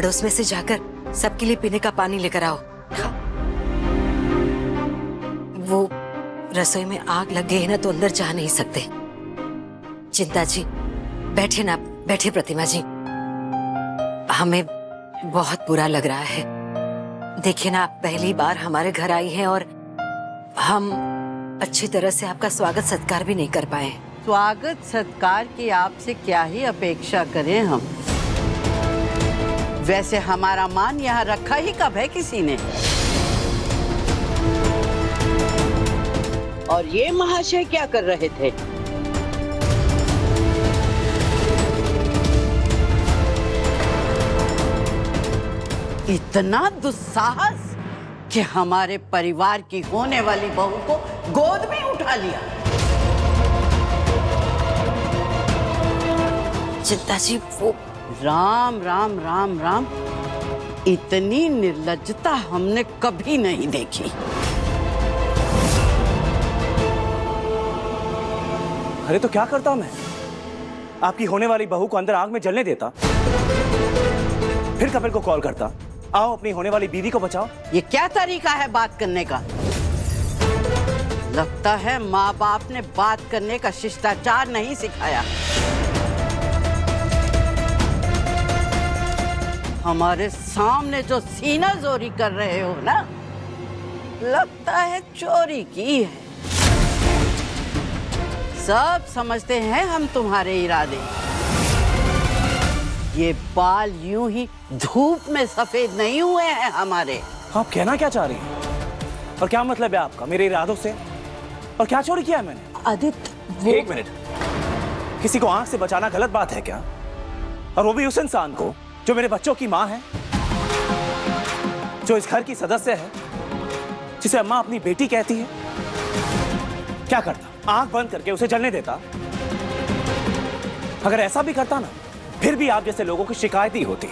पड़ोस में से जाकर सबके लिए पीने का पानी लेकर आओ। वो रसोई में आग लग गई है ना, तो अंदर जा नहीं सकते। चिंता जी बैठे ना, बैठे प्रतिमा जी। हमें बहुत बुरा लग रहा है। देखिए ना, आप पहली बार हमारे घर आई हैं और हम अच्छी तरह से आपका स्वागत सत्कार भी नहीं कर पाए। स्वागत सत्कार की आपसे क्या ही अपेक्षा करें हम। वैसे हमारा मान यहाँ रखा ही कब है किसी ने। और ये महाशय क्या कर रहे थे? इतना दुस्साहस कि हमारे परिवार की होने वाली बहू को गोद में उठा लिया। चिंता जी वो राम राम राम राम, इतनी निर्लज्जता हमने कभी नहीं देखी। अरे तो क्या करता मैं? आपकी होने वाली बहू को अंदर आग में जलने देता, फिर कपिल को कॉल करता, आओ अपनी होने वाली बीवी को बचाओ। ये क्या तरीका है बात करने का? लगता है माँ बाप ने बात करने का शिष्टाचार नहीं सिखाया। हमारे सामने जो सीना जोरी कर रहे हो ना, लगता है चोरी की है। सब समझते हैं हम तुम्हारे इरादे। ये बाल यूं ही धूप में सफेद नहीं हुए हैं हमारे। आप कहना क्या चाह रही हैं? और क्या मतलब है आपका मेरे इरादों से? और क्या चोरी किया है मैंने? आदित्य एक मिनट, किसी को आंख से बचाना गलत बात है क्या? और वो भी उस इंसान को जो मेरे बच्चों की माँ है, जो इस घर की सदस्य है, जिसे अम्मा अपनी बेटी कहती है। क्या करता? आंख बंद करके उसे जलने देता? अगर ऐसा भी करता ना, फिर भी आप जैसे लोगों की शिकायत ही होती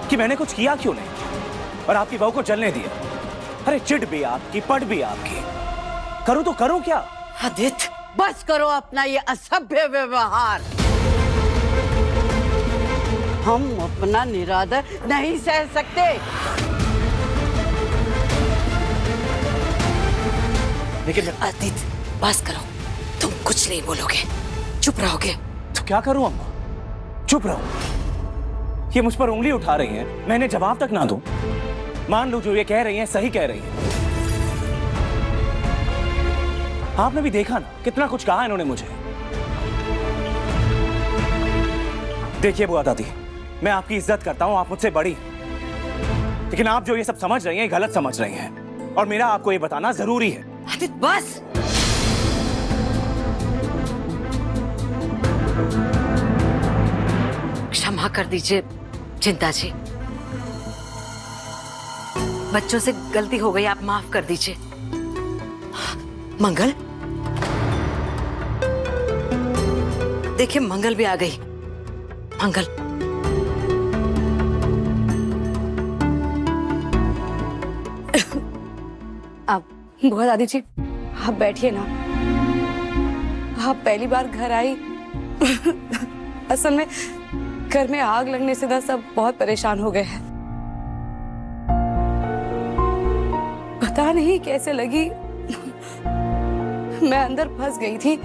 कि मैंने कुछ किया क्यों नहीं और आपकी बहू को जलने दिया। अरे चिढ़ भी आपकी, पट भी आपकी, करूं तो करूं क्या? आदित्य बस करो अपना ये असभ्य व्यवहार। हम अपना निरादर नहीं सह सकते। लेकिन आदित्य बस करो, तुम कुछ नहीं बोलोगे, चुप रहोगे। तो क्या करूं अम्मा? चुप रहो। ये मुझ पर उंगली उठा रही हैं, मैंने जवाब तक ना दूं। मान लो जो ये कह रही हैं सही कह रही हैं। आपने भी देखा ना कितना कुछ कहा इन्होंने मुझे। देखिए बुआ दादी, मैं आपकी इज्जत करता हूं, आप मुझसे बड़ी, लेकिन आप जो ये सब समझ रही हैं गलत समझ रही हैं और मेरा आपको ये बताना जरूरी है। आदित्य बस। क्षमा कर दीजिए चिंता जी, बच्चों से गलती हो गई, आप माफ कर दीजिए। मंगल, देखिए मंगल भी आ गई। मंगल आप बुआ दादी जी आप बैठिए ना। आप पहली बार घर आई। असल में घर में आग लगने से ना सब बहुत परेशान हो गए हैं। पता नहीं कैसे लगी, मैं अंदर फंस गई थी।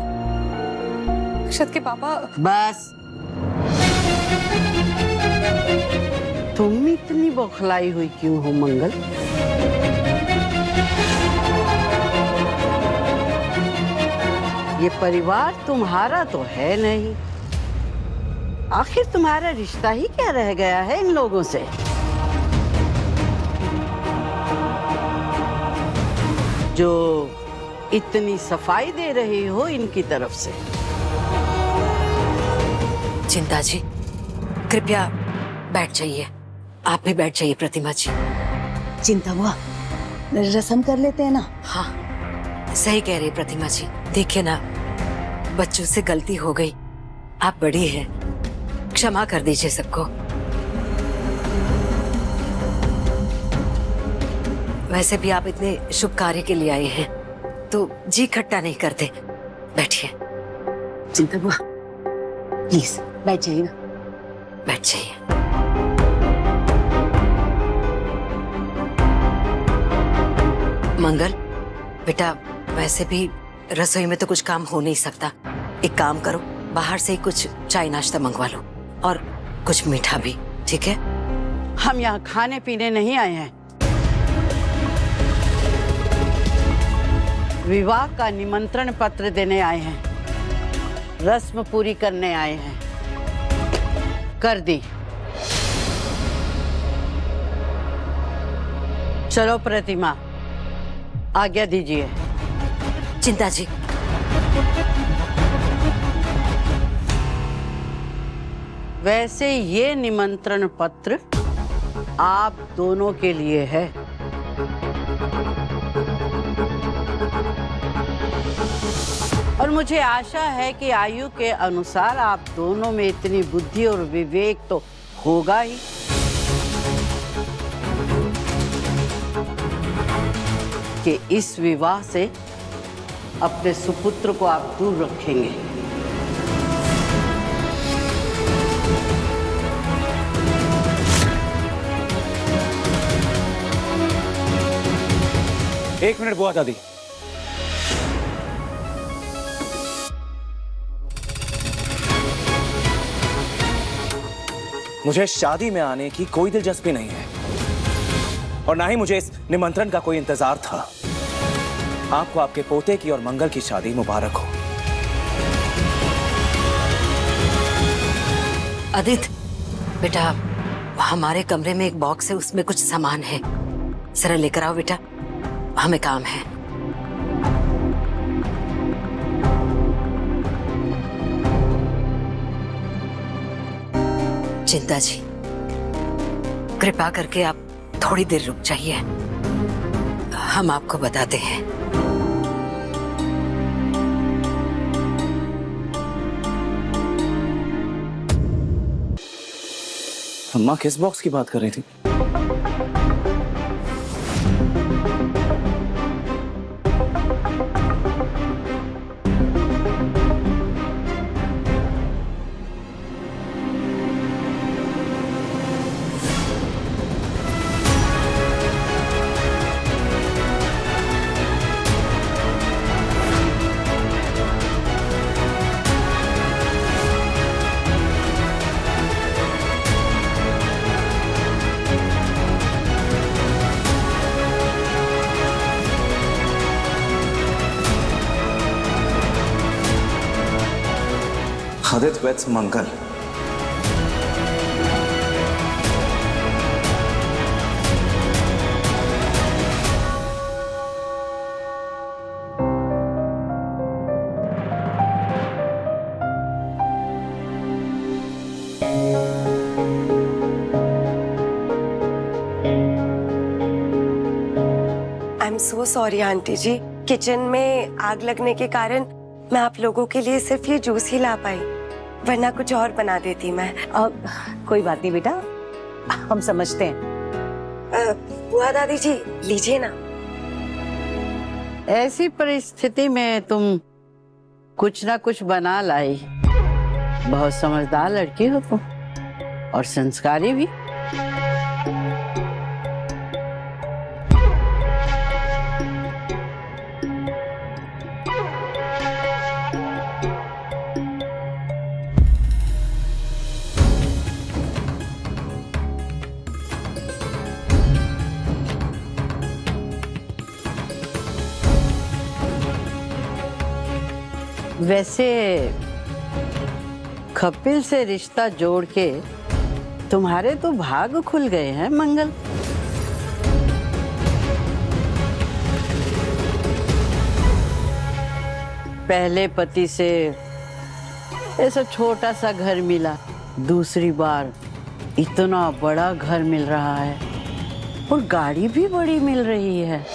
अक्षत के पापा। बस, तुम इतनी बौखलाई हुई क्यों हो मंगल? ये परिवार तुम्हारा तो है नहीं। आखिर तुम्हारा रिश्ता ही क्या रह गया है इन लोगों से? जो इतनी सफाई दे रही हो इनकी तरफ से। चिंता जी कृपया बैठ जाइए, आप भी बैठ जाइए। प्रतिमा जी चिंता हुआ, रस्म कर लेते हैं ना। हाँ सही कह रही प्रतिमा जी। देखिए ना, बच्चों से गलती हो गई, आप बड़ी हैं, क्षमा कर दीजिए सबको। वैसे भी आप इतने शुभ कार्य के लिए आए हैं तो जी खट्टा नहीं करते। बैठिए। चिंता हुआ, प्लीज बैठ जाइए ना। बैठ जाइए। मंगल बेटा, वैसे भी रसोई में तो कुछ काम हो नहीं सकता। एक काम करो, बाहर से ही कुछ चाय नाश्ता मंगवा लो और कुछ मीठा भी, ठीक है? हम यहाँ खाने पीने नहीं आए हैं, विवाह का निमंत्रण पत्र देने आए हैं, रस्म पूरी करने आए हैं। कर दी। चलो प्रतिमा, आज्ञा दीजिए। चिंता जी, वैसे ये निमंत्रण पत्र आप दोनों के लिए है। और मुझे आशा है कि आयु के अनुसार आप दोनों में इतनी बुद्धि और विवेक तो होगा ही कि इस विवाह से अपने सुपुत्र को आप दूर रखेंगे। एक मिनट बुआ दादी। मुझे शादी में आने की कोई दिलचस्पी नहीं है और ना ही मुझे इस निमंत्रण का कोई इंतजार था। आपको आपके पोते की और मंगल की शादी मुबारक हो। आदित्य बेटा, हमारे कमरे में एक बॉक्स है, उसमें कुछ सामान है, जरा लेकर आओ बेटा, हमें काम है। चिंता जी, कृपा करके आप थोड़ी देर रुक जाइए, हम आपको बताते हैं। अम्मा किस बॉक्स की बात कर रही थी? Aditya waits Mangal. I am so sorry aunty ji, kitchen में आग लगने के कारण मैं आप लोगों के लिए सिर्फ ये जूस ही ला पाई, वरना कुछ और बना देती मैं। कोई बात नहीं बेटा, हम समझते हैं। बुआ दादी जी, लीजिए ना। ऐसी परिस्थिति में तुम कुछ ना कुछ बना लाई। बहुत समझदार लड़की हो तुम और संस्कारी भी। वैसे कपिल से रिश्ता जोड़ के तुम्हारे तो भाग खुल गए हैं मंगल। पहले पति से ऐसा छोटा सा घर मिला, दूसरी बार इतना बड़ा घर मिल रहा है और गाड़ी भी बड़ी मिल रही है।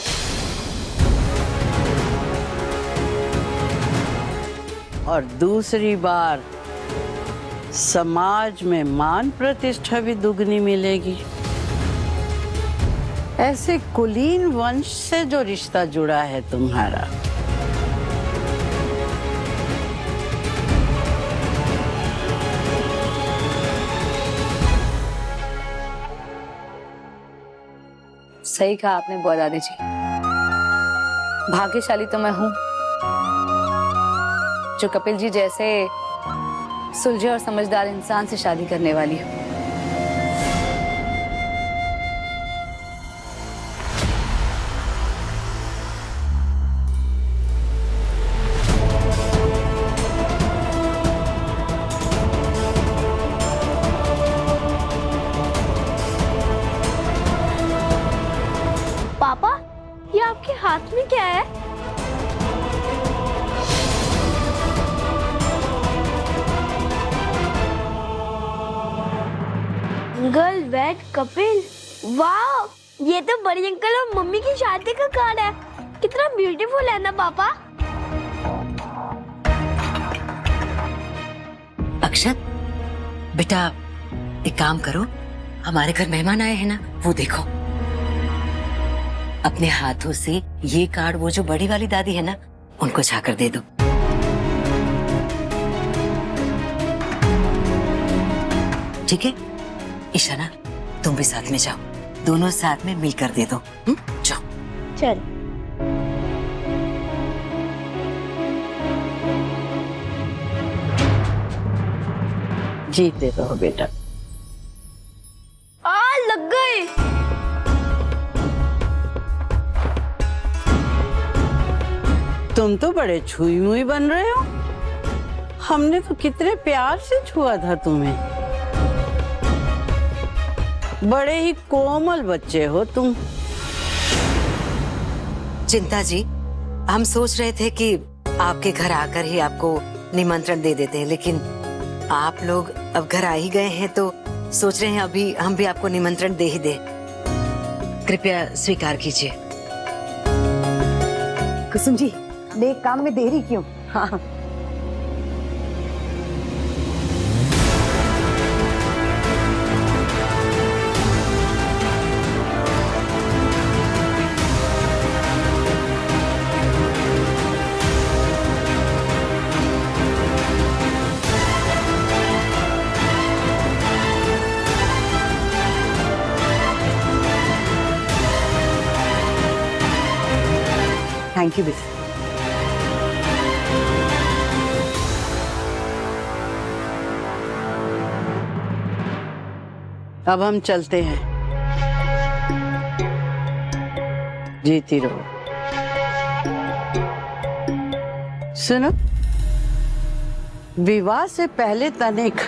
और दूसरी बार समाज में मान प्रतिष्ठा भी दुगनी मिलेगी। ऐसे कुलीन वंश से जो रिश्ता जुड़ा है तुम्हारा, सही कहा आपने बुआ दादी जी। भाग्यशाली तो मैं हूँ जो कपिल जी जैसे सुलझे और समझदार इंसान से शादी करने वाली हूँ। पापा, ये आपके हाथ में क्या है? अंकल वेट कपिल, वाह, ये तो बड़ी अंकल और मम्मी की शादी का कार्ड है। कितना ब्यूटीफुल है ना पापा? अक्षत, बेटा एक काम करो, हमारे घर मेहमान आए हैं ना, वो देखो। अपने हाथों से ये कार्ड वो जो बड़ी वाली दादी है ना, उनको जाकर दे दो। ठीक है ईशाना, तुम भी साथ में जाओ, दोनों साथ में मिलकर दे दो। जाओ। चल। जीते रहो बेटा। लग गए। तुम तो बड़े छुई मुई बन रहे हो। हमने तो कितने प्यार से छुआ था तुम्हें। बड़े ही कोमल बच्चे हो तुम। चिंता जी, हम सोच रहे थे कि आपके घर आकर ही आपको निमंत्रण दे देते हैं, लेकिन आप लोग अब घर आ ही गए हैं तो सोच रहे हैं अभी हम भी आपको निमंत्रण दे ही दे। कृपया स्वीकार कीजिए। कुसुम जी, नेक काम में देरी क्यों? हाँ, थैंक यू बेटा। अब हम चलते हैं। जीती रहो। सुनो, विवाह से पहले तनिक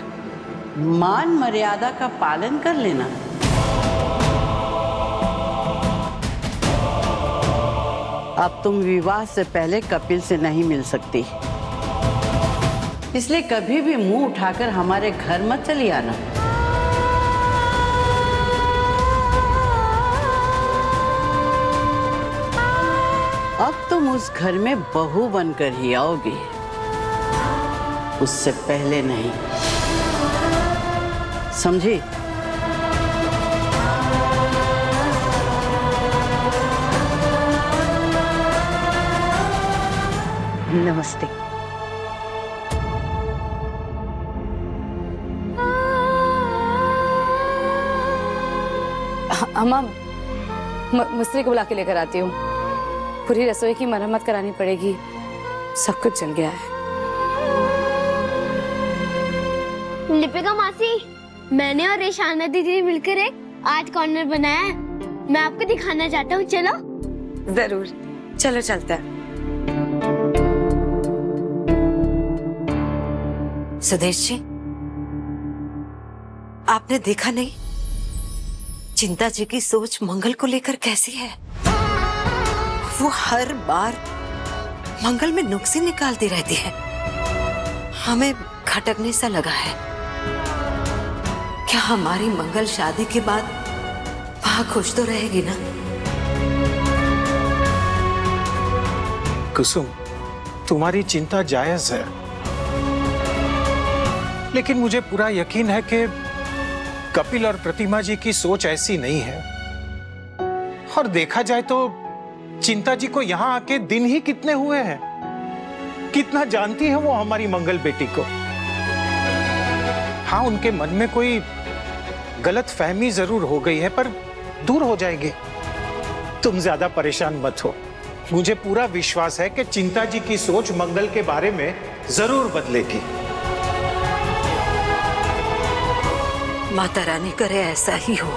मान मर्यादा का पालन कर लेना। अब तुम विवाह से पहले कपिल से नहीं मिल सकती, इसलिए कभी भी मुंह उठाकर हमारे घर मत चली आना। अब तुम उस घर में बहू बनकर ही आओगी, उससे पहले नहीं, समझी? नमस्ते। अम्मा, मिस्त्री को बुला के लेकर आती हूँ। पूरी रसोई की मरम्मत करानी पड़ेगी, सब कुछ जल गया है। लिपिका मासी, मैंने और रेशाना दीदी ने मिलकर एक आर्ट कॉर्नर बनाया है। मैं आपको दिखाना चाहता हूँ, चलो। जरूर, चलो चलते हैं। सुदेश जी, आपने देखा नहीं चिंता जी की सोच मंगल को लेकर कैसी है? वो हर बार मंगल में नुक्स निकालती रहती है। हमें खटकने सा लगा है। क्या हमारी मंगल शादी के बाद वहां खुश तो रहेगी ना? कुसुम, तुम्हारी चिंता जायज है, लेकिन मुझे पूरा यकीन है कि कपिल और प्रतिमा जी की सोच ऐसी नहीं है। और देखा जाए तो चिंता जी को यहाँ आके दिन ही कितने हुए हैं। कितना जानती है वो हमारी मंगल बेटी को। हाँ, उनके मन में कोई गलत फहमी जरूर हो गई है, पर दूर हो जाएगी। तुम ज्यादा परेशान मत हो। मुझे पूरा विश्वास है कि चिंता जी की सोच मंगल के बारे में जरूर बदलेगी। माता रानी करे ऐसा ही हो।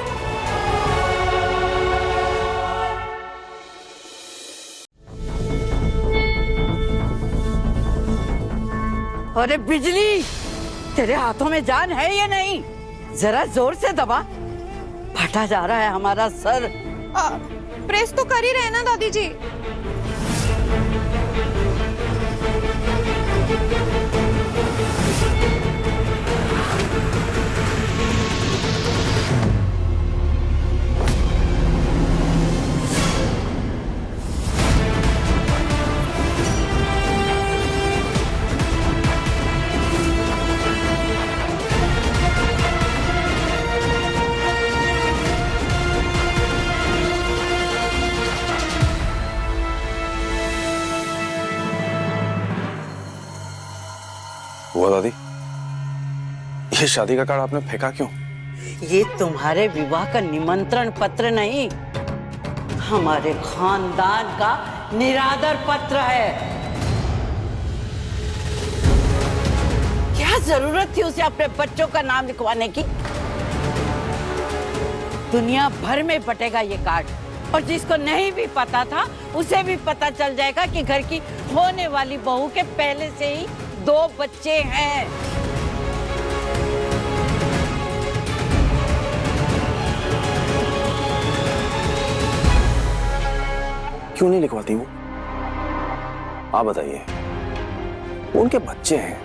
अरे बिजली, तेरे हाथों में जान है या नहीं? जरा जोर से दबा, फटा जा रहा है हमारा सर। प्रेस तो कर ही रहे ना दादी जी। हुआ दादी, ये शादी का कार्ड आपने फेंका क्यों? ये तुम्हारे विवाह का निमंत्रण पत्र नहीं, हमारे खानदान का निरादर पत्र है। क्या जरूरत थी उसे अपने बच्चों का नाम लिखवाने की? दुनिया भर में बटेगा ये कार्ड, और जिसको नहीं भी पता था उसे भी पता चल जाएगा कि घर की होने वाली बहू के पहले से ही 2 बच्चे हैं। क्यों नहीं लिखवाती वो? आप बताइए। उनके बच्चे हैं,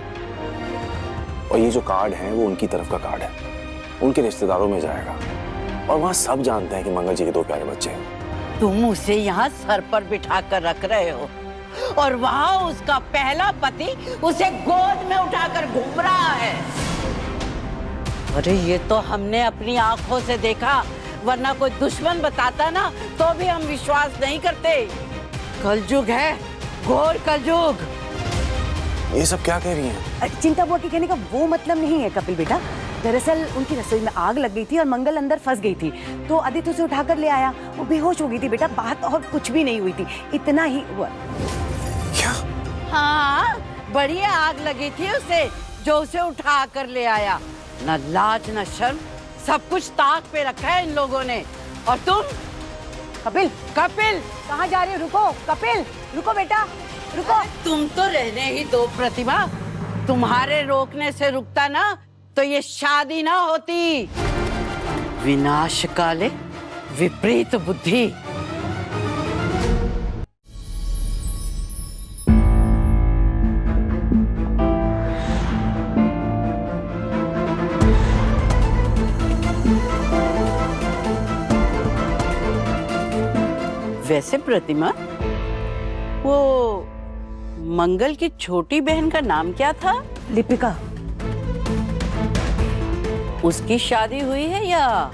और ये जो कार्ड है वो उनकी तरफ का कार्ड है, उनके रिश्तेदारों में जाएगा, और वहां सब जानते हैं कि मंगल जी के 2 प्यारे बच्चे हैं। तुम उसे यहाँ सर पर बिठा कर रख रहे हो, और वहाँ उसका पहला पति उसे गोद में उठाकर घूम रहा है। अरे ये तो हमने अपनी आंखों से देखा, वरना कोई दुश्मन बताता ना तो भी हम विश्वास नहीं करते। कलयुग है, घोर कलयुग। ये सब क्या कह रही हैं? चिंता बुआ के कहने का वो मतलब नहीं है कपिल बेटा। दरअसल उनकी रसोई में आग लग गई थी और मंगल अंदर फंस गई थी, तो आदित्य उसे उठाकर ले आया। वो बेहोश हो गई थी बेटा, बात और कुछ भी नहीं हुई थी, इतना ही हुआ। क्या? हाँ, बढ़िया आग लगी थी उसे, जो उसे उठा कर ले आया। न लाज न शर्म, सब कुछ ताक पे रखा है इन लोगों ने। और तुम? कपिल, कपिल कहाँ जा रहे हो? रुको कपिल, रुको बेटा, रुको। तुम तो रहने ही दो प्रतिभा, तुम्हारे रोकने से रुकता ना तो ये शादी ना होती। विनाश काले विपरीत बुद्धि। वैसे प्रतिमा, वो मंगल की छोटी बहन का नाम क्या था? लिपिका। उसकी शादी हुई है या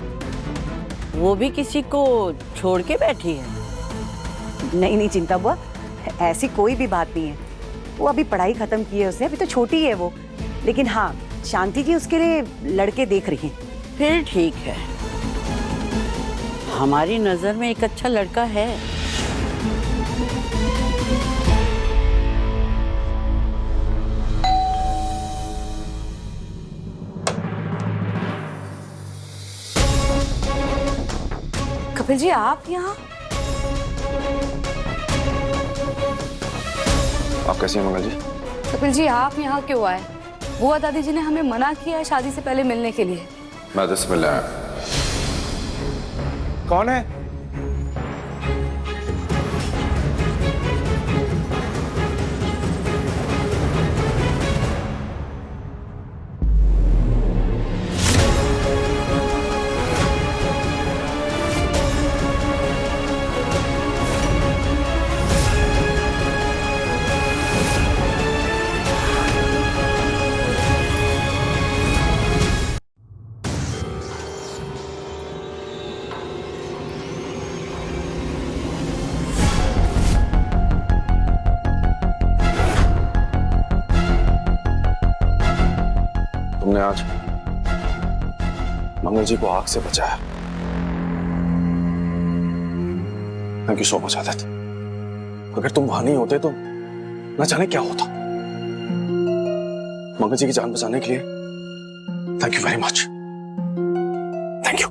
वो भी किसी को छोड़ के बैठी है? नहीं नहीं चिंता बुआ, ऐसी कोई भी बात नहीं है। वो अभी पढ़ाई खत्म की है उसने, अभी तो छोटी है वो। लेकिन हाँ, शांति जी उसके लिए लड़के देख रही हैं। फिर ठीक है, हमारी नजर में एक अच्छा लड़का है। कपिल जी आप यहाँ? आप कैसी हैं मंगल जी? कपिल जी आप यहाँ क्यों आए? बुआ दादी जी ने हमें मना किया है शादी से पहले मिलने के लिए। मैं तो इसमें लाया। कौन है? तुमने आज मंगल जी को आग से बचाया। Thank you so much Aditya. अगर तुम वहां नहीं होते तो न जाने क्या होता। मंगल जी की जान बचाने के लिए thank you very much. Thank you.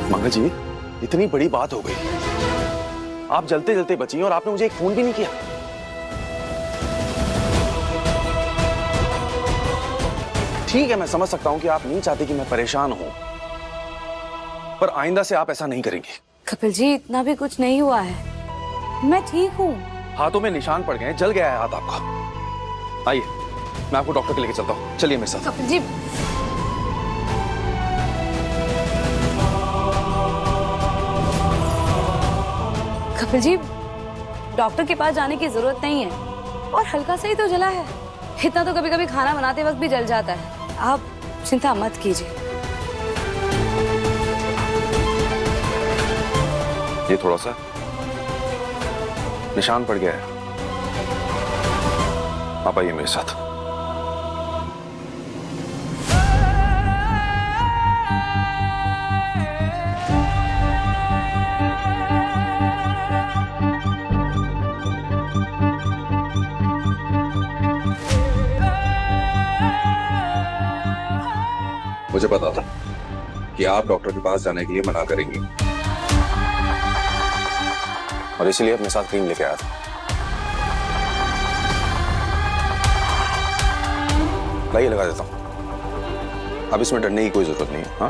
Mangal ji, इतनी बड़ी बात हो गई, आप जलते जलते बची और आपने मुझे एक फोन भी नहीं किया। ठीक है, मैं समझ सकता हूं कि आप नहीं चाहते कि मैं परेशान हूं, पर आइंदा से आप ऐसा नहीं करेंगे। कपिल जी, इतना भी कुछ नहीं हुआ है, मैं ठीक हूँ। हाथों में निशान पड़ गए, जल गया है हाथ आपका। आइए, मैं आपको डॉक्टर के लेके चलता हूँ, चलिए मेरे साथ। कपिल जी, कपिल जी, डॉक्टर के पास जाने की जरूरत नहीं है, और हल्का सा ही तो जला है, इतना तो कभी कभी खाना बनाते वक्त भी जल जाता है, आप चिंता मत कीजिए। ये थोड़ा सा निशान पड़ गया है, आप आइए मेरे साथ। मुझे पता था कि आप डॉक्टर के पास जाने के लिए मना करेंगी, और इसीलिए अपने साथ क्रीम लेके आया था। लाइए, लगा देता हूं। अब इसमें डरने की कोई जरूरत नहीं है। हाँ,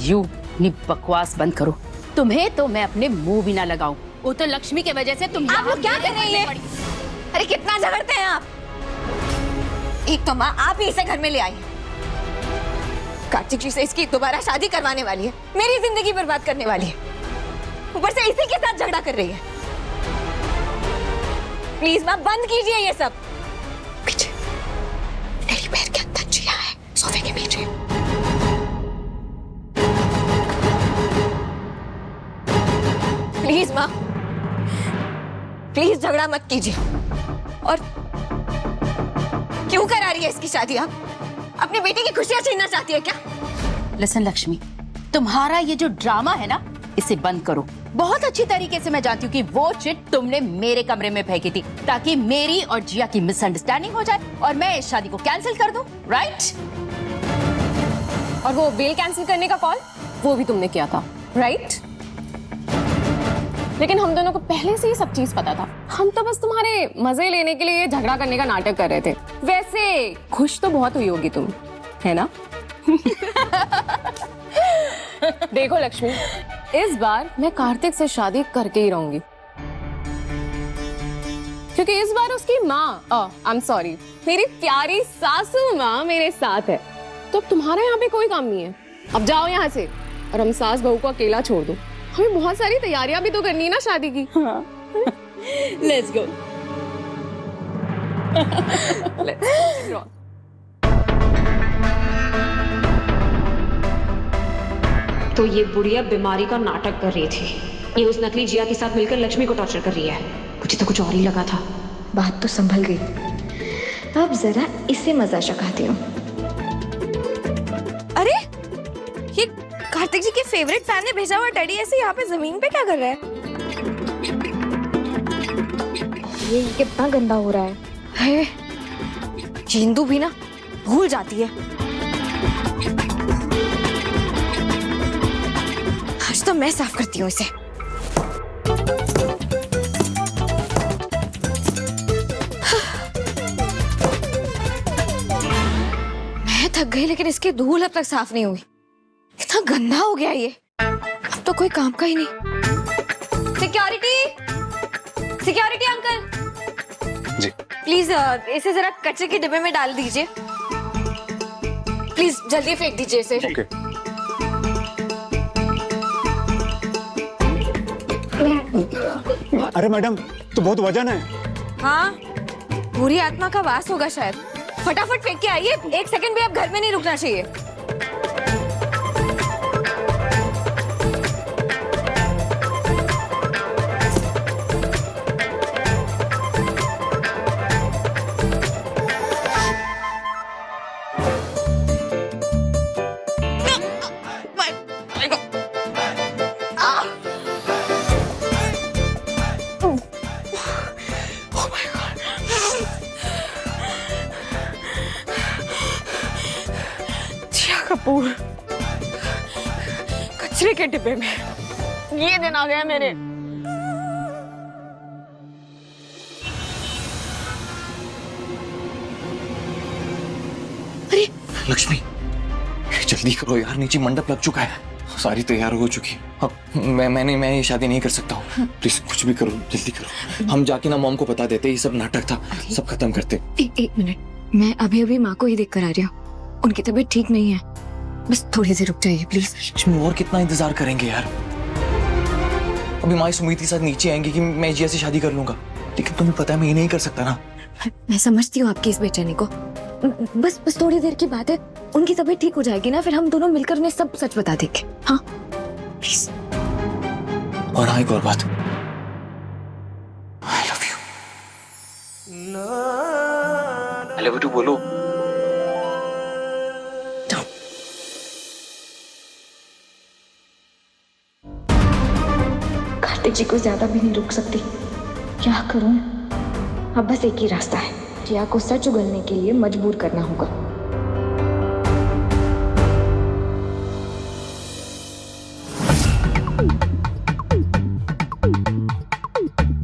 यू नी बकवास बंद करो। तुम्हें तो मैं अपने मुंह भी ना लगाऊं। वो तो लक्ष्मी के वजह से तुम आप लोग क्या कर रही हैं? अरे कितना झगड़ते हैं आप। एक तो माँ आप ही इसे घर में ले आई, कार्तिक जी से इसकी दोबारा शादी करवाने वाली है, मेरी जिंदगी बर्बाद करने वाली है, ऊपर से इसी के साथ झगड़ा कर रही है। प्लीज माँ बंद कीजिए ये सब। पीछे मेरी पैर के अंदर जिया है, सोफे के पीछे। प्लीज माँ, प्लीज झगड़ा मत कीजिए। और क्यों करा रही है इसकी शादी? आप अपने बेटे की खुशियां छीनना चाहती है क्या? लिसन लक्ष्मी, तुम्हारा ये जो ड्रामा है ना, इसे बंद करो। बहुत अच्छी तरीके से मैं जानती हूँ कि वो चिट तुमने मेरे कमरे में फेंकी थी ताकि मेरी और जिया की मिसअंडरस्टैंडिंग हो जाए और मैं इस शादी को कैंसिल कर दूं, राइट? और वो बिल कैंसिल करने का कॉल वो भी तुमने किया था, राइट? लेकिन हम दोनों को पहले से ही सब चीज पता था। हम तो बस तुम्हारे मजे लेने के लिए झगड़ा करने का नाटक कर रहे थे। वैसे खुश तो बहुत हुई होगी तुम, है ना? देखो लक्ष्मी, इस बार मैं कार्तिक से शादी करके ही रहूंगी, क्योंकि इस बार उसकी माँ, आई एम सॉरी, मेरी प्यारी सासू माँ मेरे साथ है। तो अब तुम्हारा यहाँ पे कोई काम नहीं है। अब जाओ यहाँ से और हम सास बहू को अकेला छोड़ दो। हमें बहुत सारी तैयारियां भी तो करनी है ना शादी की। Let's go. तो ये बुढ़िया बीमारी का नाटक कर रही थी। ये उस नकली जिया के साथ मिलकर लक्ष्मी को टॉर्चर कर रही है। मुझे तो कुछ और ही लगा था। बात तो संभल गई, अब जरा इससे मजा चखाती हूँ। अरे ये कार्तिक जी के फेवरेट फैन ने भेजा हुआ टेडी ऐसे यहाँ पे जमीन पे क्या कर रहा है? ये कितना गंदा हो रहा है। हिंदू भी ना भूल जाती है। आज तो मैं साफ करती हूँ इसे। मैं थक गई लेकिन इसकी धूल अब तक साफ नहीं हुई। इतना गंदा हो गया ये, अब तो कोई काम का ही नहीं। Security, security uncle ji please इसे जरा कचरे के डिब्बे में डाल दीजिए। प्लीज जल्दी फेंक दीजिए इसे। ओके। अरे मैडम तो बहुत वजन है। हाँ, बुरी आत्मा का वास होगा शायद। फटाफट फेंक के आइए, 1 सेकंड भी आप घर में नहीं रुकना चाहिए। कपूर कचरे के डिब्बे में, ये दिन आ गया मेरे। अरे लक्ष्मी जल्दी करो यार, नीचे मंडप लग चुका है, सारी तैयार हो चुकी है। अब मैं ये शादी नहीं कर सकता हूँ। प्लीज कुछ भी करो, जल्दी करो। हम जाके ना मॉम को बता देते ये सब नाटक था, सब खत्म करते। एक मिनट, मैं अभी अभी माँ को ही देख कर आ रही हूँ। उनकी तबीयत ठीक नहीं है, बस थोड़ी देर रुक जाइए प्लीज। लक्ष्मी और कितना इंतजार करेंगे यार। अभी माँ सुमित के साथ नीचे आएंगे कि मैं जिया से शादी कर लूंगा, लेकिन तुम्हें पता है मैं ये नहीं कर सकता ना। मैं समझती हूँ आपकी इस बेचैनी को। बस थोड़ी देर की बात है, उनकी तबीयत ठीक हो जाएगी ना, फिर हम दोनों मिलकर उन्हें सब सच बता देंगे। हाँ प्लीज। और हाँ एक और बात, आई लव यू बोलो। कार्तिक जी को ज्यादा भी नहीं रुक सकती, क्या करूं? अब बस एक ही रास्ता है, जिया को सच उगलने के लिए मजबूर करना होगा।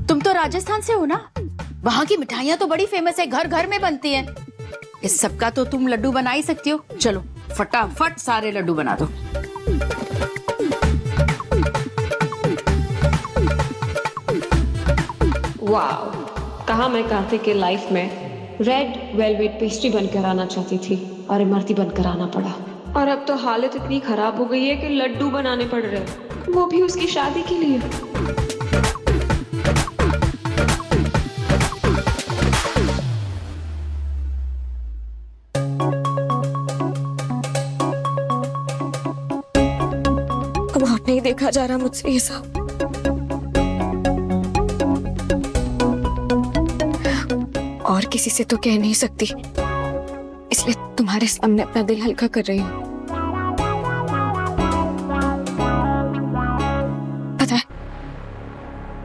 तुम तो राजस्थान से हो ना, वहाँ की मिठाइयाँ तो बड़ी फेमस है, घर घर में बनती हैं। इस सब का तो तुम लड्डू बना ही सकती हो। चलो फटाफट सारे लड्डू बना दो। वाओ, कहा मैं कार्तिक के लाइफ में रेड वेलवेट पेस्ट्री बनकर आना चाहती थी और इमरती बनकर आना पड़ा। और अब तो हालत इतनी खराब हो गई है कि लड्डू बनाने पड़ रहे हैं, वो भी उसकी शादी के लिए। अब और नहीं देखा जा रहा मुझसे ये सब। और किसी से तो कह नहीं सकती, इसलिए तुम्हारे सामने अपना दिल हल्का कर रही हूँ। पता है,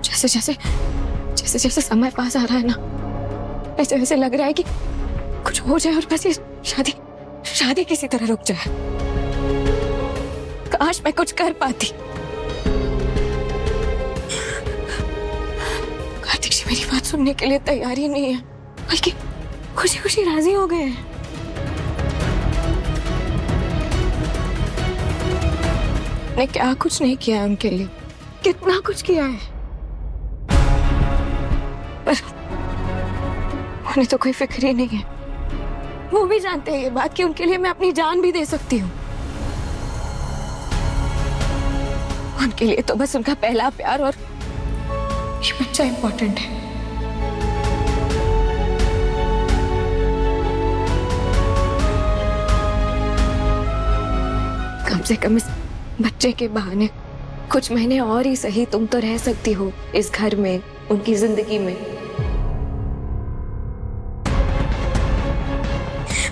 जैसे जैसे जैसे जैसे समय पास आ रहा है ना, वैसे वैसे लग रहा है कि कुछ हो जाए और बस ये शादी शादी किसी तरह रुक जाए। काश मैं कुछ कर पाती। कार्तिक जी मेरी बात सुनने के लिए तैयार ही नहीं है, बल्कि खुशी खुशी राजी हो गए हैं। मैंने क्या कुछ नहीं किया है उनके लिए, कितना कुछ किया है, पर उन्हें तो कोई फिक्र ही नहीं है। वो भी जानते हैं ये बात कि उनके लिए मैं अपनी जान भी दे सकती हूँ। उनके लिए तो बस उनका पहला प्यार और ये बच्चा इम्पोर्टेंट है। कम से कम इस बच्चे के बहाने कुछ महीने और ही सही तुम तो रह सकती हो इस घर में, उनकी जिंदगी में।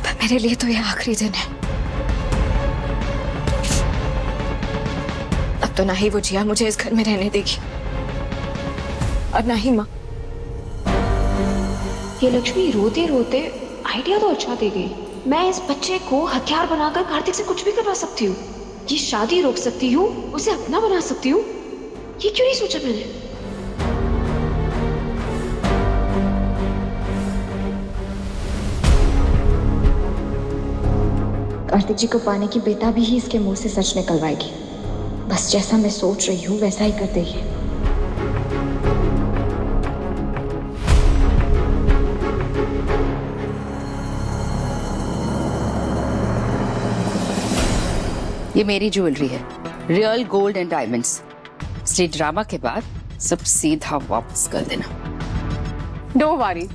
पर मेरे लिए तो ये आखिरी दिन है। तो ना ही वो जिया मुझे इस घर में रहने देगी और ना ही माँ। ये लक्ष्मी रोते रोते आइडिया तो अच्छा दे गई। मैं इस बच्चे को हथियार बनाकर कार्तिक से कुछ भी करवा सकती हूँ, ये शादी रोक सकती हूँ, उसे अपना बना सकती हूँ। ये क्यों नहीं सोचा मैंने? कार्तिक जी को पाने की बेताबी ही इसके मुंह से सच निकलवाएगी। बस जैसा मैं सोच रही हूँ वैसा ही कर देगी। ये मेरी ज्वेलरी है, रियल गोल्ड एंड डायमंड्स। इसलिए ड्रामा के बाद सब सीधा वापस कर देना। डोंट वरी,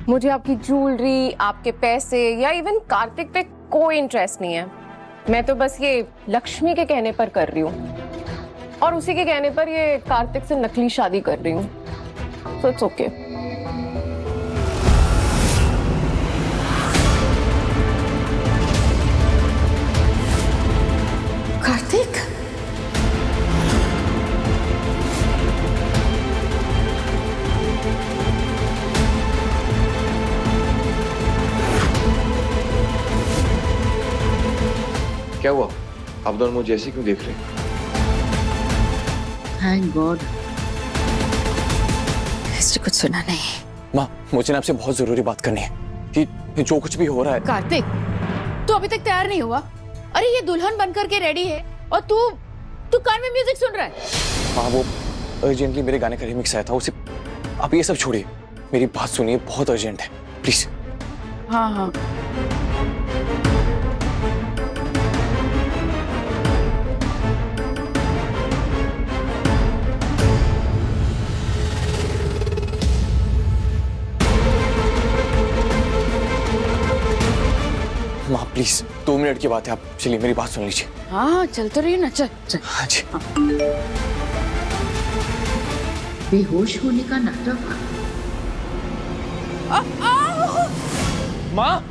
मुझे आपकी ज्वेलरी, आपके पैसे या इवन कार्तिक पे कोई इंटरेस्ट नहीं है। मैं तो बस ये लक्ष्मी के कहने पर कर रही हूँ और उसी के कहने पर ये कार्तिक से नकली शादी कर रही हूँ। So it's okay. कार्तिक, क्या हुआ? आप दोनों मुझे ऐसे क्यों देख रहे हैं? थैंक गॉड इसने कुछ सुना नहीं। माँ, मुझे ना आपसे बहुत जरूरी बात करनी है। ये जो कुछ भी हो रहा है। कार्तिक, तू अभी तक तैयार नहीं हुआ? अरे ये दुल्हन बनकर के रेडी है और तू कान में म्यूजिक सुन रहा है। माँ, वो अर्जेंटली मेरे गाने का रिमिक्स आया था, उसे आप ये सब छोड़िए, मेरी बात सुनिए, बहुत अर्जेंट है, प्लीज। हाँ हाँ, माँ प्लीज, 2 मिनट की बात है, आप चलिए मेरी बात सुन लीजिए। हाँ चल तो रही है ना, चल चल। हाँ जी। बेहोश होने का नाटक। माँ,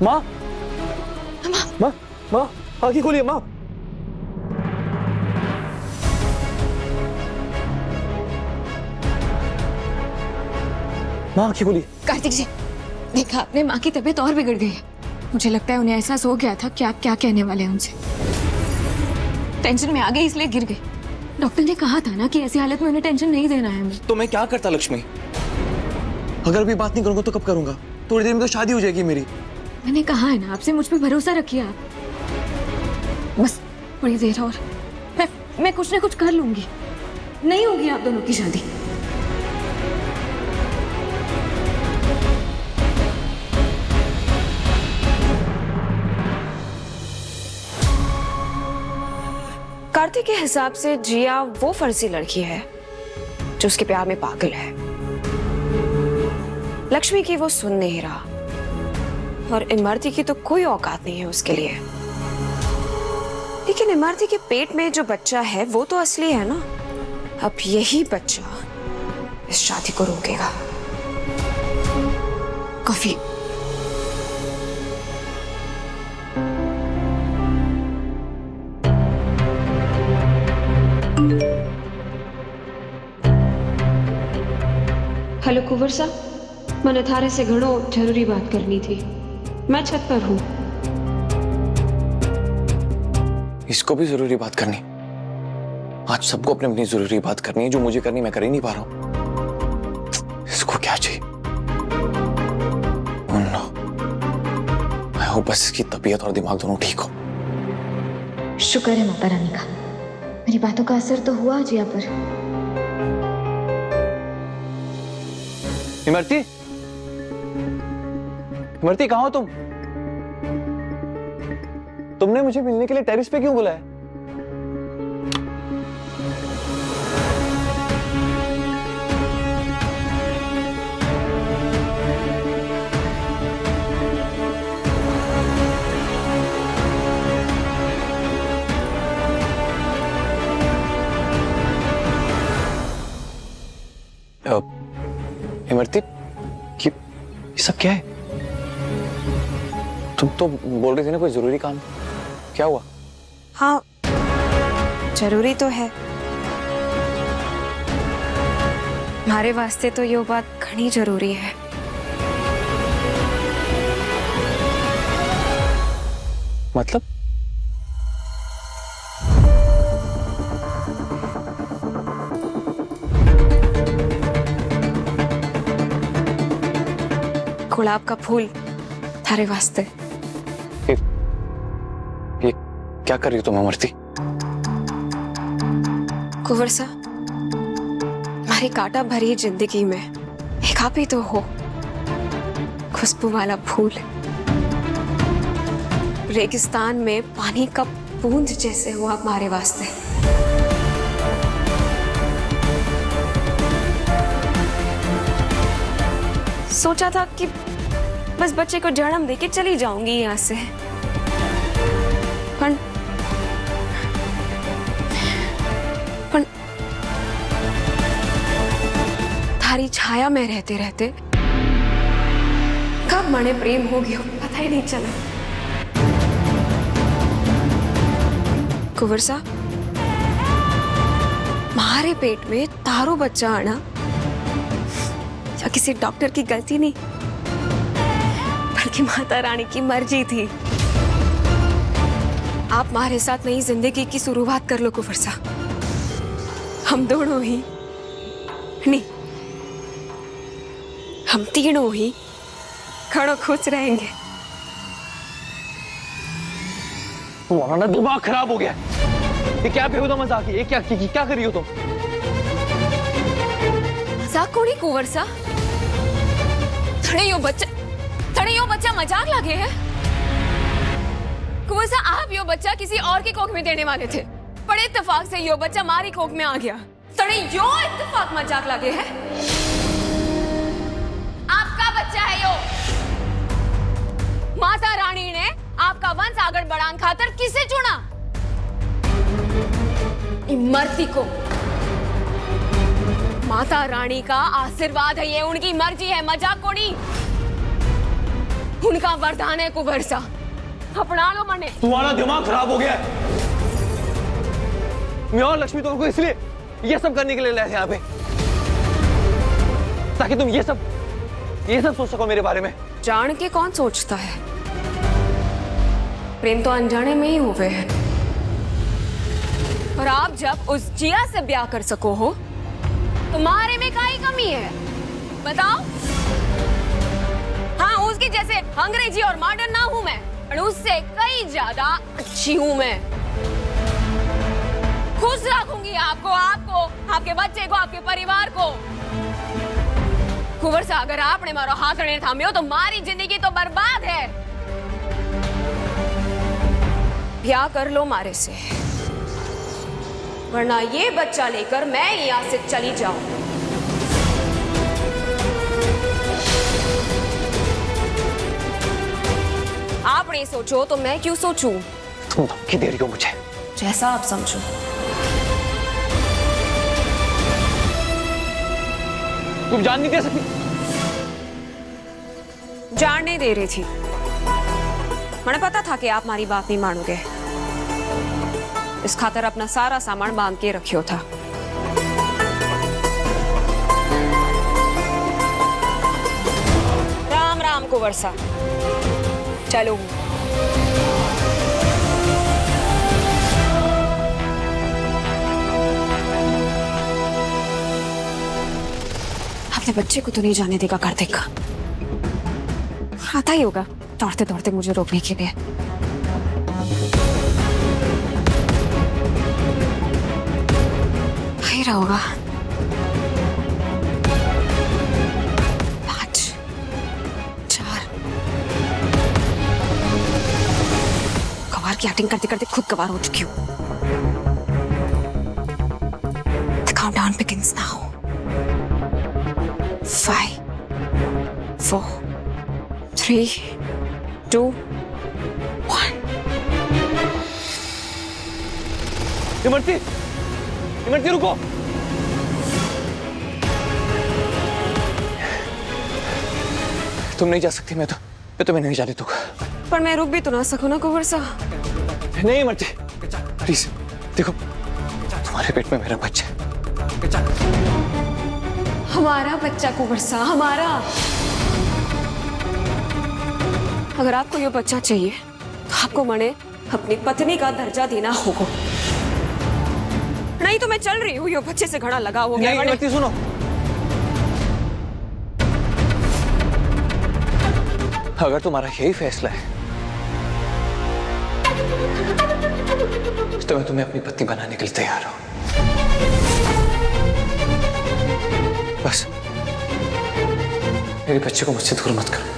माँ, माँ, माँ, आंखें खोलिए माँ। माँ आंखें खोलिए। कार्तिक जी, देखा आपने, माँ की तबीयत और बिगड़ गई है। मुझे लगता है उन्हें एहसास हो गया था कि आप क्या कहने वाले हैं उनसे। टेंशन में आ गई इसलिए गिर गई। डॉक्टर ने कहा था ना कि ऐसी हालत में उन्हें टेंशन नहीं देना है हमें। तो मैं क्या करता लक्ष्मी? अगर अभी बात नहीं करूंगा तो कब करूंगा? थोड़ी देर में तो शादी हो जाएगी मेरी। मैंने कहा है ना आपसे, मुझ पे भरोसा रखिए आप। बस थोड़ी देर और, मैं कुछ ना कुछ कर लूंगी। नहीं होगी आप दोनों की शादी। कार्तिक के हिसाब से जिया वो फर्जी लड़की है जो उसके प्यार में पागल है। लक्ष्मी की वो सुन नहीं रहा और इमरती की तो कोई औकात नहीं है उसके लिए। लेकिन इमरती के पेट में जो बच्चा है वो तो असली है ना। अब यही बच्चा इस शादी को रोकेगा। कॉफी। हेलो कुंवर साहब, मैंने थारे से घणो जरूरी बात करनी थी। मैं छत पर हूँ। इसको भी जरूरी बात करनी? आज सबको अपनी अपनी जरूरी बात करनी है, जो मुझे करनी मैं कर ही नहीं पा रहा हूँ। इसको क्या चाहिए? मैं होप बस इसकी तबीयत और दिमाग दोनों ठीक हो। शुक्र है माता रानी का, मेरी बातों का असर तो हुआ जिया पर। इमरती, इमरती कहाँ हो तुम? तुमने मुझे मिलने के लिए टेरेस पे क्यों बुलाया? इमरती, ये सब क्या है? तुम तो बोल रही थी ना कोई जरूरी काम, क्या हुआ? हाँ, जरूरी तो है। हमारे वास्ते तो यो बात घनी जरूरी है। मतलब? गुलाब का फूल थारे वास्ते। ये क्या कर रही हो तुम अमरती? कुंवर सा, हमारी कांटा भरी जिंदगी में एक आप ही तो हो, खुशबू वाला फूल, रेगिस्तान में पानी का बूंद जैसे हो आप हमारे वास्ते। सोचा था कि बस बच्चे को जन्म देके चली जाऊंगी यहाँ से, पर थारी छाया में रहते रहते कब मने प्रेम हो गया पता ही नहीं चला। कुंवर सा, हमारे पेट में तारो बच्चा आना या किसी डॉक्टर की गलती नहीं, बल्कि माता रानी की मर्जी थी। आप हमारे साथ नई जिंदगी की शुरुआत कर लो कुंवर सा। हम दोनों ही नहीं, हम तीनों ही खड़ो खुश रहेंगे। तुम्हारा दिमाग खराब हो गया। ये क्या बेहुदा मजाक है? ये क्या क्या कर रही हो तुम? मजाक कोनी कुंवर सा, थड़े यो बच्चा मजाक लगे है। कुंवर सा, आप यो बच्चा किसी और के कोख में देने वाले थे, पर इत्तेफाक से यो बच्चा हमारी कोख में आ गया। थड़े यो इत्तेफाक मजाक लगे है। आपका बच्चा है यो। माता रानी ने आपका वंश आगे बढ़ाने खातर किसे चुना? इमरती को। माता रानी का आशीर्वाद है ये, उनकी मर्जी है, मजाक को नहीं। उनका वरदान है कुंवर सा, अपना लो मने। तुम्हारा दिमाग खराब हो गया है। मैं और लक्ष्मी तुमको इसलिए ये सब करने के लिए लाए थे यहाँ पे, ताकि तुम ये सब सोच सको मेरे बारे में। जान के कौन सोचता है? प्रेम तो अनजाने में ही हुए हैं। और आप जब उस जिया से ब्याह कर सको हो, तुम्हारे में काई कमी है बताओ? हाँ, उसकी जैसे अंग्रेजी और मॉडर्न ना हूं मैं, पर उससे कई ज्यादा अच्छी हूं मैं। खुश रखूंगी आपको, आपके बच्चे को, आपके परिवार को। कुंवर सा, अगर आपने मारो हाथ ने थाम्यो तो मारी जिंदगी तो बर्बाद है। ब्याह कर लो मारे से, वरना ये बच्चा लेकर मैं यहाँ से चली जाऊं। आप नहीं सोचो तो मैं क्यों सोचूं? तुम धमकी दे रही हो मुझे? जैसा आप समझो। तुम जान नहीं दे सकती? जान नहीं दे रही थी, मुझे पता था कि आप हमारी बात नहीं मानोगे। इस खातर अपना सारा सामान बांध के रखियो था। राम राम कुंवर सा, चलो। अपने बच्चे को तो नहीं जाने देगा कार्तिक का। आता ही होगा दौड़ते दौड़ते मुझे रोकने के लिए। ही रहा होगा। 5 4 गवार की एक्टिंग करते करते खुद गवार हो चुकी हूँ। The countdown begins now. 5 4 3 2 1। Imarti रुको। तुम नहीं जा सकती, मैं तुम्हें नहीं जाने दूंगा। पर मैं रुक भी तो ना सकूं ना कुंवर सा। नहीं इमरती, प्लीज देखो, तुम्हारे पेट में मेरा बच्चा है। हमारा बच्चा कुंवर सा, हमारा। अगर आपको ये बच्चा चाहिए तो आपको मने अपनी पत्नी का दर्जा देना होगा, नहीं तो मैं चल रही हूँ। ये बच्चे से घड़ा लगा हो गया। नहीं, सुनो, अगर तुम्हारा यही फैसला है तो मैं तुम्हें अपनी पत्नी बनाने के लिए तैयार हूं। बस मेरे बच्चे को मुझसे दूर मत करो।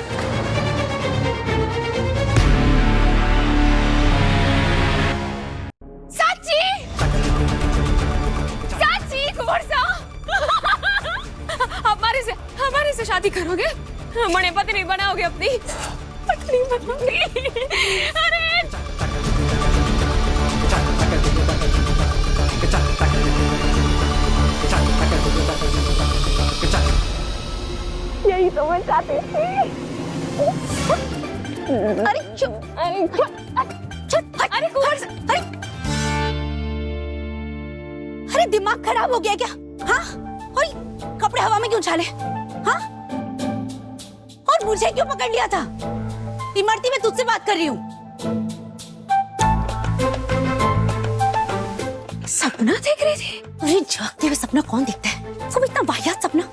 हमारे से शादी करोगे? मणे पत्नी बनाओगे, अपनी पत्नी बनाओगे? अरे यही तो मैं चाहती थी। अरे चुप, अरे चुप, अरे कुंवर सा, अरे दिमाग खराब हो गया क्या? हाँ, और कपड़े हवा में क्यों उछाले? हाँ, और मुझे क्यों पकड़ लिया था? इमरती, मैं तुझसे बात कर रही हूँ। सपना देख रही थी? अरे जागते हुए सपना कौन देखता है? वो इतना वाहियात सपना,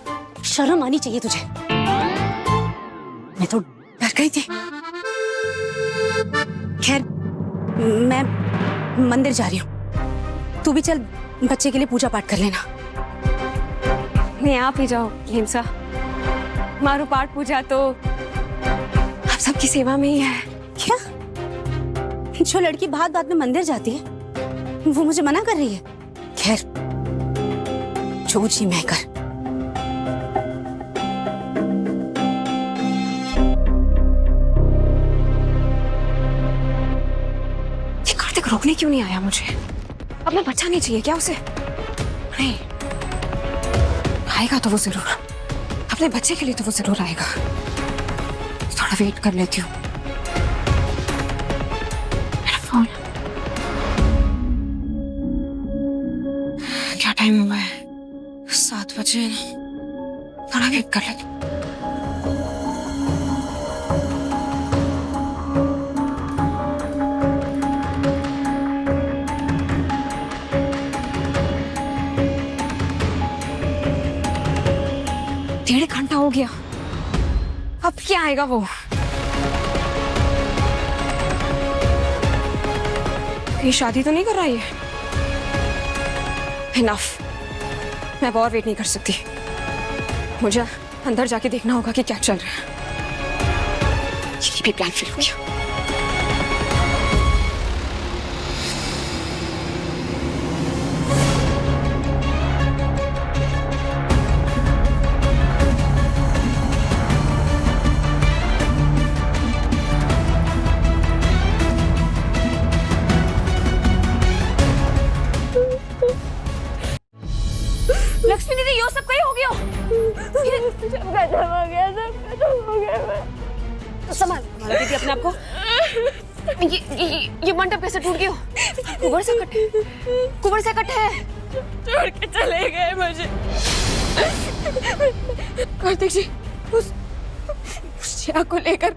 शर्म आनी चाहिए तुझे। मैं तो डर गई थी। खैर, मैं मंदिर जा रही हूँ, तू भी चल, बच्चे के लिए पूजा पाठ कर लेना। नहीं, आप ही जाओ हिंसा। मारू पाठ पूजा तो आप सबकी सेवा में ही है। क्या? जो लड़की बात बात में मंदिर जाती है वो मुझे मना कर रही है? खैर, जो जी मैं कर। ये कार्तिक रोकने क्यों नहीं आया मुझे? अपना बच्चा नहीं चाहिए क्या उसे? नहीं, आएगा तो वो जरूर, अपने बच्चे के लिए तो वो जरूर आएगा। थोड़ा वेट कर लेती हूँ। मेरा फोन, क्या टाइम हुआ है? 7 बजे। थोड़ा वेट कर लेती हूँ। डेढ़ घंटा हो गया, अब क्या आएगा वो? ये शादी तो नहीं कर रहा है? इनफ, मैं अब और वेट नहीं कर सकती। मुझे अंदर जाके देखना होगा कि क्या चल रहा है। ये भी प्लान फेल हो गया। लक्ष्मी दीदी, यो सब कहीं हो गया? सब खत्म हो गया, सब खत्म हो गया। संभाल दीदी अपने आप को। ये मंडप कैसे टूट गया? कुंवर से कट है। छोड़ के चले गए मुझे। कार्तिक जी उस जिया को लेकर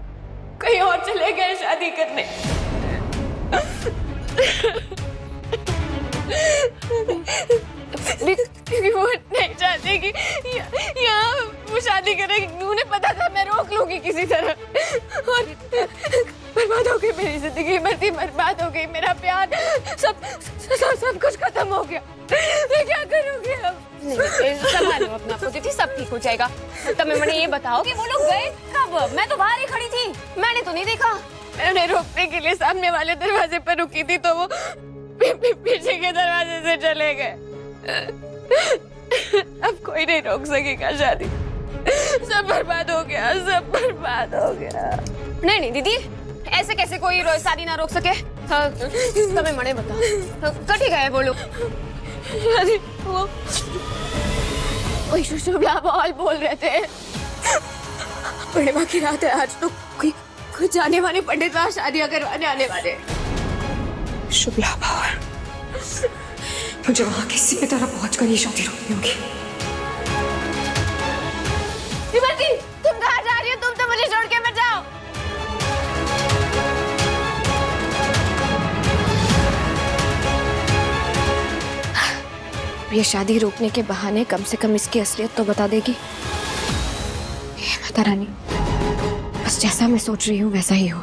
कहीं और चले गए शादी करने। वो नहीं चाहते कि यहाँ वो शादी करें। उन्हें पता था मैं रोक लूंगी किसी तरह, और बर्बाद हो गई मेरी जिंदगी, मर्जी बर्बाद हो गई, मेरा प्यार, सब कुछ खत्म हो गया। मैं क्या करूंगी अब? संभालो अपने आप को दीदी, सब ठीक हो जाएगा। तब मैंने ये बताओ कि वो लोग गए कब? मैं तो बाहर ही खड़ी थी, मैंने तो नहीं देखा। मैं उन्हें रोकने के लिए सामने वाले दरवाजे पर रुकी थी तो वो पीछे के दरवाजे से चले गए। अब कोई नहीं रोक सकेगा शादी। सब बर्बाद हो गया, सब बर्बाद हो गया। नहीं नहीं दीदी, ऐसे कैसे कोई शादी ना रोक सके? तुम्हें मने बता, कटी गए वो लोग? वो शुभला बॉल बोल रहे थे। पूर्णिमा की रात है आज, तो कोई जाने वाले पंडित वहां शादियां करवाने आने वाले। शुभला बॉल मुझे वहां किसी भी तरह पहुंचकर ये शादी रोकनी होगी। विमर्ती, तुम कहाँ जा रही हो? तुम तो मुझे छोड़ के मत जाओ। ये शादी रोकने के बहाने कम से कम इसकी असलियत तो बता देगी। माता रानी, बस जैसा मैं सोच रही हूँ वैसा ही हो।